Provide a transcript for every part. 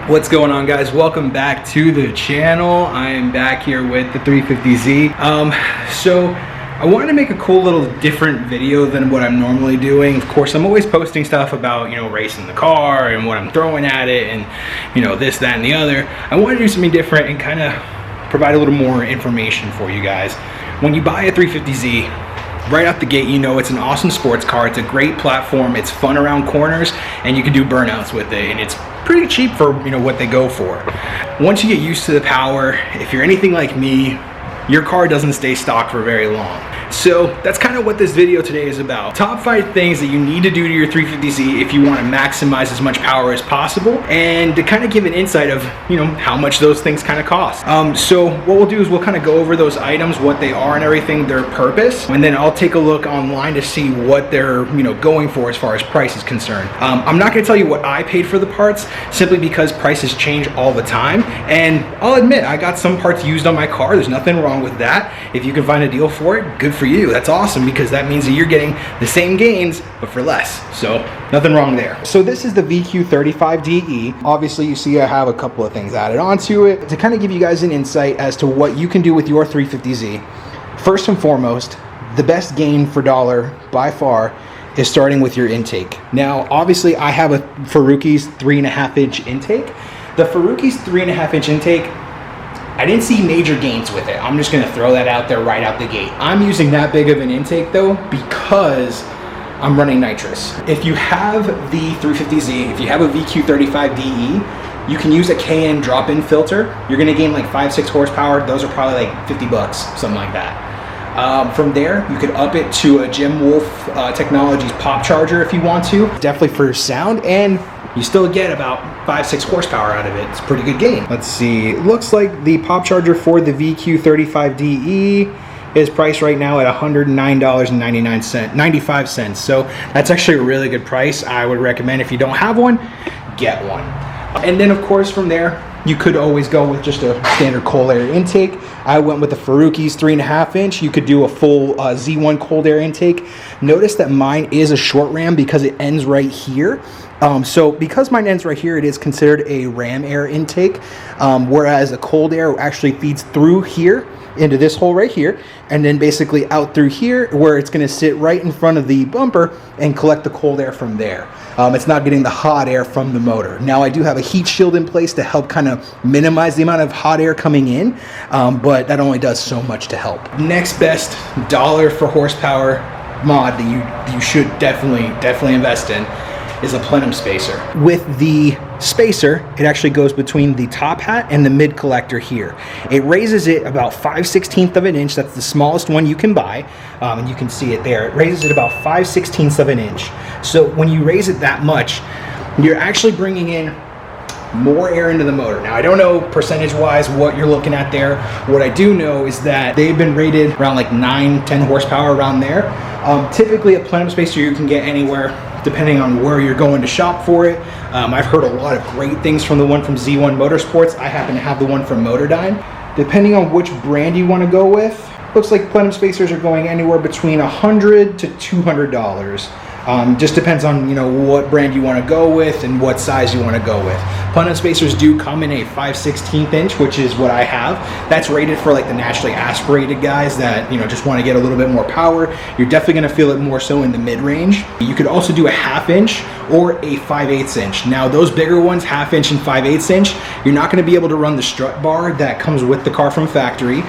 What's going on, guys? Welcome back to the channel. I am back here with the 350z. So I wanted to make a cool little different video than what I'm normally doing. Of course, I'm always posting stuff about, racing the car and what I'm throwing at it and, this, that, and the other. I want to do something different and kind of provide a little more information for you guys. When you buy a 350z, right out the gate, it's an awesome sports car. It's a great platform. It's fun around corners, and you can do burnouts with it, and it's pretty cheap for what they go for. Once you get used to the power, if you're anything like me, your car doesn't stay stock for very long. So that's kind of what this video today is about. Top 5 things that you need to do to your 350z if you want to maximize as much power as possible, and to kind of give an insight of how much those things kind of cost. So what we'll do is we'll kind of go over those items, what they are and everything, their purpose, and then I'll take a look online to see what they're going for as far as price is concerned. I'm not going to tell you what I paid for the parts, simply because prices change all the time, and I'll admit I got some parts used on my car. There's nothing wrong with that. If you can find a deal for it, good for you. That's awesome, because that means that you're getting the same gains but for less, so nothing wrong there. So this is the VQ35DE. Obviously you see I have a couple of things added onto it to kind of give you guys an insight as to what you can do with your 350z. First and foremost, the best gain for dollar by far is starting with your intake. Now obviously I have a Faruqi's 3.5-inch intake. The Faruqi's 3.5-inch intake, I didn't see major gains with it. I'm just gonna throw that out there right out the gate. I'm using that big of an intake though because I'm running nitrous. If you have the 350z, if you have a VQ35DE, you can use a KN drop-in filter. You're gonna gain like 5-6 horsepower. Those are probably like 50 bucks, something like that. From there, you could up it to a Jim Wolf Technologies pop charger if you want to. Definitely for sound, and you still get about 5-6 horsepower out of it. It's a pretty good gain. Let's see, it looks like the pop charger for the VQ35DE is priced right now at $109.95. So that's actually a really good price. I would recommend, if you don't have one, get one. And then of course from there, you could always go with just a standard cold air intake. I went with the Faruqi's 3.5-inch. You could do a full Z1 cold air intake. Notice that mine is a short ram because it ends right here. So because mine ends right here, it is considered a ram air intake, whereas a cold air actually feeds through here into this hole right here, and then basically out through here, where it's going to sit right in front of the bumper and collect the cold air from there. It's not getting the hot air from the motor. Now I do have a heat shield in place to help kind of minimize the amount of hot air coming in, but that only does so much to help. Next best dollar for horsepower mod that you should definitely invest in is a plenum spacer. With the spacer, it actually goes between the top hat and the mid collector here. It raises it about 5/16 of an inch. That's the smallest one you can buy, and you can see it there. It raises it about 5/16 of an inch. So when you raise it that much, you're actually bringing in more air into the motor. Now I don't know percentage wise what you're looking at there. What I do know is that they've been rated around like 9-10 horsepower around there. Typically a plenum spacer you can get anywhere depending on where you're going to shop for it. I've heard a lot of great things from the one from Z1 Motorsports. I happen to have the one from Motordyne. Depending on which brand you want to go with, looks like plenum spacers are going anywhere between $100 to $200. Just depends on what brand you want to go with and what size you want to go with. Plenum spacers do come in a 5/16 inch, which is what I have. That's rated for like the naturally aspirated guys that just want to get a little bit more power. You're definitely going to feel it more so in the mid-range. You could also do a 1/2 inch or a 5/8 inch. Now those bigger ones, 1/2 inch and 5/8 inch, you're not going to be able to run the strut bar that comes with the car from factory,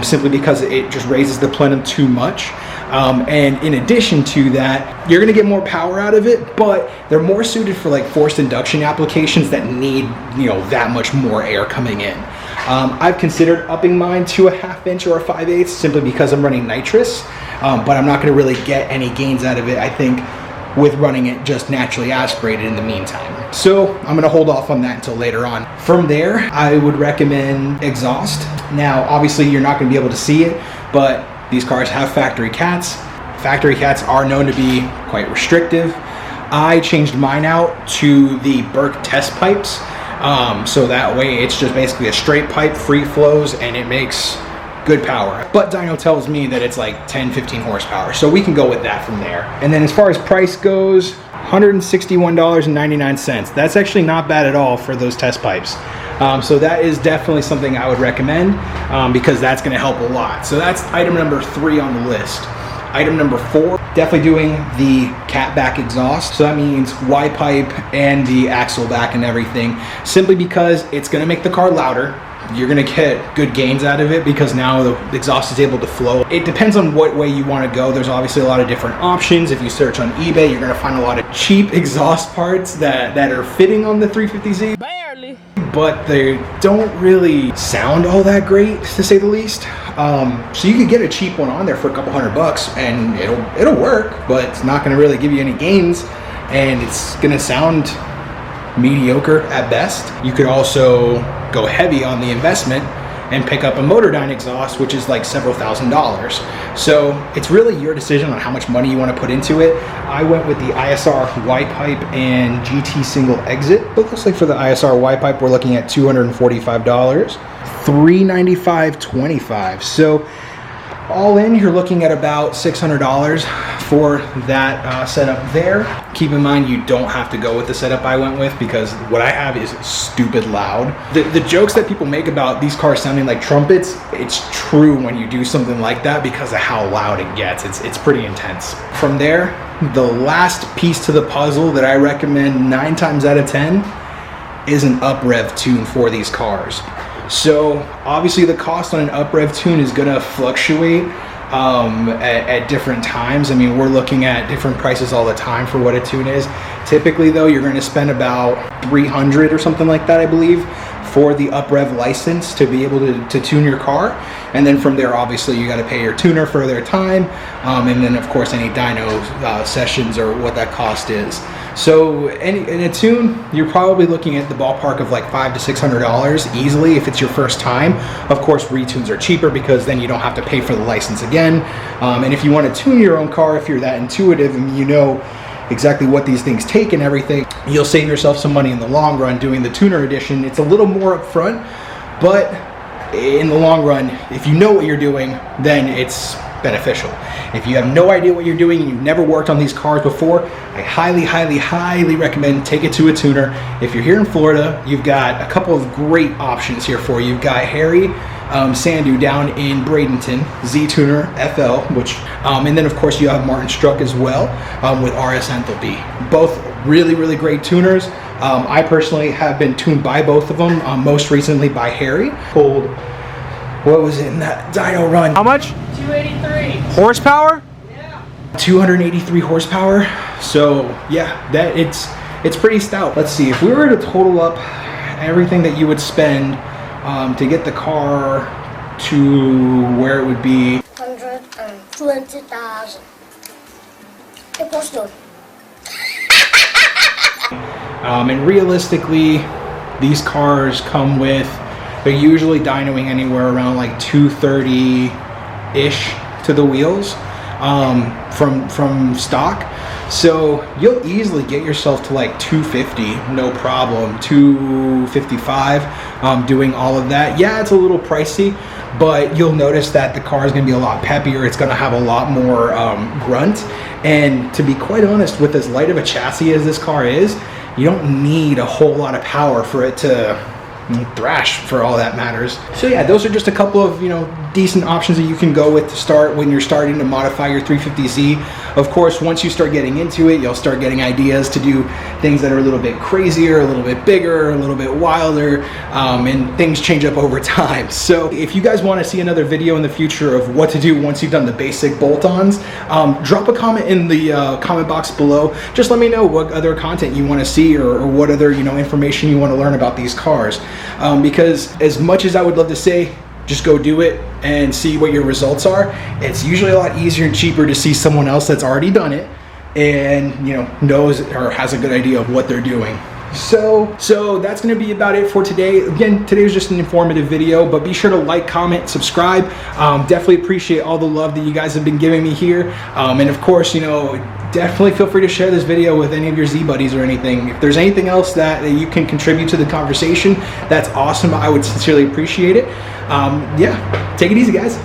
simply because it just raises the plenum too much. And in addition to that, you're going to get more power out of it, but they're more suited for like forced induction applications that need that much more air coming in. I've considered upping mine to a 1/2 inch or a 5/8 simply because I'm running nitrous, but I'm not going to really get any gains out of it, I think, with running it just naturally aspirated in the meantime. So I'm going to hold off on that until later on. From there, I would recommend exhaust. Now obviously you're not going to be able to see it, but these cars have factory cats. Factory cats are known to be quite restrictive. I changed mine out to the Burke test pipes. So that way it's just basically a straight pipe, free flows, and it makes good power. But dyno tells me that it's like 10, 15 horsepower. So we can go with that from there. And then as far as price goes, $161.99. That's actually not bad at all for those test pipes. So that is definitely something I would recommend because that's going to help a lot. So that's item number 3 on the list. Item number 4, definitely doing the cat back exhaust. So that means Y pipe and the axle back and everything, simply because it's going to make the car louder. You're going to get good gains out of it because now the exhaust is able to flow. It depends on what way you want to go. There's obviously a lot of different options. If you search on eBay, you're going to find a lot of cheap exhaust parts that are fitting on the 350Z. Barely. But they don't really sound all that great, to say the least. So you could get a cheap one on there for a couple $100 and it'll work, but it's not going to really give you any gains, and it's going to sound mediocre at best. You could also go heavy on the investment and pick up a Motordyne exhaust, which is like several $1,000s. So it's really your decision on how much money you want to put into it. I went with the ISR Y pipe and GT single exit. It looks like for the ISR Y pipe, we're looking at $245, $395.25. So all in, you're looking at about $600 for that setup there. Keep in mind, you don't have to go with the setup I went with because what I have is stupid loud. The jokes that people make about these cars sounding like trumpets, it's true when you do something like that because of how loud it gets. It's pretty intense. From there, the last piece to the puzzle that I recommend 9 times out of 10 is an up-rev tune for these cars. So obviously the cost on an up-rev tune is going to fluctuate at different times. I mean, we're looking at different prices all the time for what a tune is. Typically though, you're going to spend about $300 or something like that, I believe, for the up-rev license to be able to tune your car. And then from there, obviously, you got to pay your tuner for their time. And then of course, any dyno sessions or what that cost is. So in a tune, you're probably looking at the ballpark of like $500 to $600 easily if it's your first time. Of course, retunes are cheaper because then you don't have to pay for the license again. And if you want to tune your own car, if you're that intuitive and you know exactly what these things take and everything, you'll save yourself some money in the long run doing the tuner edition. It's a little more upfront, but in the long run, if you know what you're doing, then it's beneficial. If you have no idea what you're doing and you've never worked on these cars before, I highly recommend take it to a tuner. If you're here in Florida, you've got a couple of great options here for you. You've got Harry Sandu down in Bradenton, Z-Tuner FL, which, and then of course you have Martin Struck as well with RS Enthalpy. Both really great tuners. I personally have been tuned by both of them, most recently by Harry. Pulled, what was it in that dyno run? How much? 283. Horsepower? Yeah. 283 horsepower. So yeah, that it's pretty stout. Let's see, if we were to total up everything that you would spend to get the car to where it would be 120,000. Equals to. And realistically, these cars come with, they're usually dynoing anywhere around like 230-ish to the wheels from stock. So you'll easily get yourself to like 250, no problem, 255 doing all of that. Yeah, it's a little pricey, but you'll notice that the car is going to be a lot peppier. It's going to have a lot more grunt. And to be quite honest, with as light of a chassis as this car is, you don't need a whole lot of power for it to thrash, for all that matters. So yeah, those are just a couple of, you know, decent options that you can go with to start when you're starting to modify your 350Z. Of course, once you start getting into it, you'll start getting ideas to do things that are a little bit crazier, a little bit bigger, a little bit wilder, and things change up over time. So if you guys want to see another video in the future of what to do once you've done the basic bolt-ons, drop a comment in the comment box below. Just let me know what other content you want to see, or what other, you know, information you want to learn about these cars. Because as much as I would love to say, just go do it and see what your results are, it's usually a lot easier and cheaper to see someone else that's already done it and, you know, knows or has a good idea of what they're doing. So that's going to be about it for today. Again, today was just an informative video, but be sure to like, comment, subscribe. Definitely appreciate all the love that you guys have been giving me here. And of course, you know, definitely feel free to share this video with any of your Z buddies or anything. If there's anything else that you can contribute to the conversation, that's awesome. I would sincerely appreciate it. Yeah, take it easy, guys.